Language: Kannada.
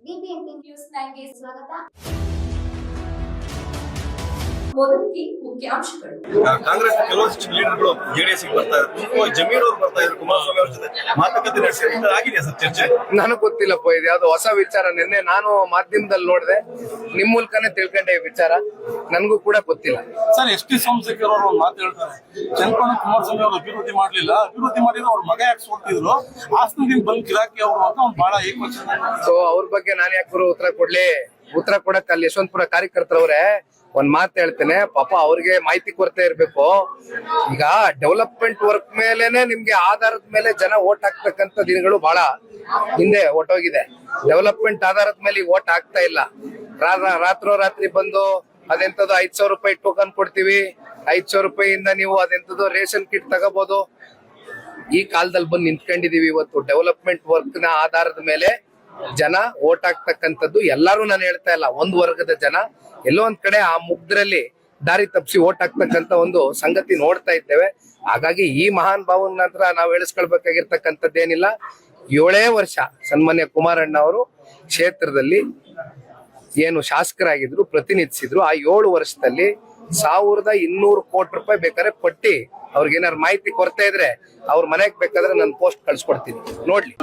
ಬಿಬಿಎಂಪಿ ನ್ಯೂಸ್ 9ಗೆ ಸ್ವಾಗತ. ಮೊದಲಿಗೆ ಮುಖ್ಯಾಂಶಗಳು. ಕಾಂಗ್ರೆಸ್ ಕೆಲವಷ್ಟು ಲೀಡರ್ಗಳು ಜೆಡಿಎಸ್ ಬರ್ತಾ ಇದ್ದಾರೆ. ಜಮೀರ್ ಅವರು ಬರ್ತಾ ಇದ್ದಾರೆ. ಕುಮಾರಸ್ವಾಮಿ ಅವರ ಜೊತೆ ಮಾತುಕತೆ ನಡೆಸಿದ್ರೆ ಆಗಿದೆ ಸರ್ ಚರ್ಚೆ. ನನಗೆ ಗೊತ್ತಿಲ್ಲಪ್ಪ, ಇದು ಯಾವ್ದು ಹೊಸ ವಿಚಾರ. ನಿನ್ನೆ ನಾನು ಮಾಧ್ಯಮದಲ್ಲಿ ನೋಡಿದೆ, ನಿಮ್ ಮೂಲಕನೇ ತಿಳ್ಕೊಂಡೆ ಈ ವಿಚಾರ. ನನಗೂ ಕೂಡ ಗೊತ್ತಿಲ್ಲ ಸರ್. ಎಸ್.ಟಿ. ಸೋಮಶೇಖರ್ ಅವರು ಮಾತು ಹೇಳ್ತಾರೆ, ಚನ್ನಪಣ್ಣ ಕುಮಾರಸ್ವಾಮಿ ಅವರು ಅಭಿವೃದ್ಧಿ ಮಾಡ್ಲಿಲ್ಲ, ಅಭಿವೃದ್ಧಿ ಮಾಡಿದ್ರೆ ಅವ್ರ ಮಗ ಯಾಕೆ ಸೋಲ್ತಿದ್ರು, ಆಸ್ತಿದಿಂದ ಬಂದ್ ಗಿರಾಕಿ ಅವರು ಅಂತ ಅವ್ನು ಬಹಳ ಏಕವಚನ. ಸೊ ಅವ್ರ ಬಗ್ಗೆ ನಾನು ಯಾಕೆ ಉತ್ತರ ಕೊಡ್ಲಿ? ಉತ್ತರ ಕೊಡಕ್ ಅಲ್ಲಿ ಯಶವಂತಪುರ ಕಾರ್ಯಕರ್ತರವ್ರೆ ಒಂದ್ ಮಾತು ಹೇಳ್ತೇನೆ. ಪಾಪ ಅವ್ರಿಗೆ ಮಾಹಿತಿ ಕೊರತೆ ಇರ್ಬೇಕು. ಈಗ ಡೆವಲಪ್ಮೆಂಟ್ ವರ್ಕ್ ಮೇಲೆನೆ ನಿಮ್ಗೆ ಆಧಾರದ ಮೇಲೆ ಜನ ಓಟ್ ಹಾಕ್ತಕ್ಕಂತ ದಿನಗಳು ಬಹಳ ಹಿಂದೆ ಹೊಟ್ಟೋಗಿದೆ. ಡೆವಲಪ್ಮೆಂಟ್ ಆಧಾರದ ಮೇಲೆ ಈಗ ಓಟ್ ಹಾಕ್ತಾ ಇಲ್ಲ. ರಾತ್ರಿ ಬಂದು ಅದೆಂತದ್ದು 5,000 ರೂಪಾಯಿ ಟೋಕನ್ ಕೊಡ್ತೀವಿ, 5,000 ರೂಪಾಯಿಯಿಂದ ನೀವು ಅದೆಂತದ್ದು ರೇಷನ್ ಕಿಟ್ ತಗೋಬಹುದು. ಈ ಕಾಲದಲ್ಲಿ ಬಂದು ನಿಂತ್ಕೊಂಡಿದೀವಿ. ಇವತ್ತು ಡೆವಲಪ್ಮೆಂಟ್ ವರ್ಕ್ ನ ಆಧಾರದ ಮೇಲೆ ಜನ ಓಟ್ ಹಾಕ್ತಕ್ಕಂಥದ್ದು. ಎಲ್ಲರೂ ನಾನು ಹೇಳ್ತಾ ಇಲ್ಲ, ಒಂದು ವರ್ಗದ ಜನ ಎಲ್ಲೋ ಒಂದ್ ಕಡೆ ಆ ಮುಗ್ಧರಲ್ಲಿ ದಾರಿ ತಪ್ಪಿಸಿ ಓಟ್ ಹಾಕ್ತಕ್ಕಂತ ಒಂದು ಸಂಗತಿ ನೋಡ್ತಾ ಇದ್ದೇವೆ. ಹಾಗಾಗಿ ಈ ಮಹಾನ್ ಭಾವನ ನಂತರ ನಾವು ಹೇಳಿಸ್ಕೊಳ್ಬೇಕಾಗಿರ್ತಕ್ಕಂಥದ್ದೇನಿಲ್ಲ. 7 ವರ್ಷ ಸನ್ಮಾನ್ಯ ಕುಮಾರಣ್ಣ ಅವರು ಕ್ಷೇತ್ರದಲ್ಲಿ ಏನು ಶಾಸಕರಾಗಿದ್ರು, ಪ್ರತಿನಿಧಿಸಿದ್ರು. ಆ 7 ವರ್ಷದಲ್ಲಿ 1,200 ಕೋಟಿ ರೂಪಾಯಿ ಬೇಕಾದ್ರೆ ಪಟ್ಟಿ ಅವ್ರಿಗೆ ಏನಾದ್ರು ಮಾಹಿತಿ ಕೊರತೆ ಇದ್ರೆ ಅವ್ರ ಮನೆಗೆ ಬೇಕಾದ್ರೆ ನಾನು ಪೋಸ್ಟ್ ಕಳ್ಸಿಕೊಡ್ತೀನಿ, ನೋಡ್ಲಿ.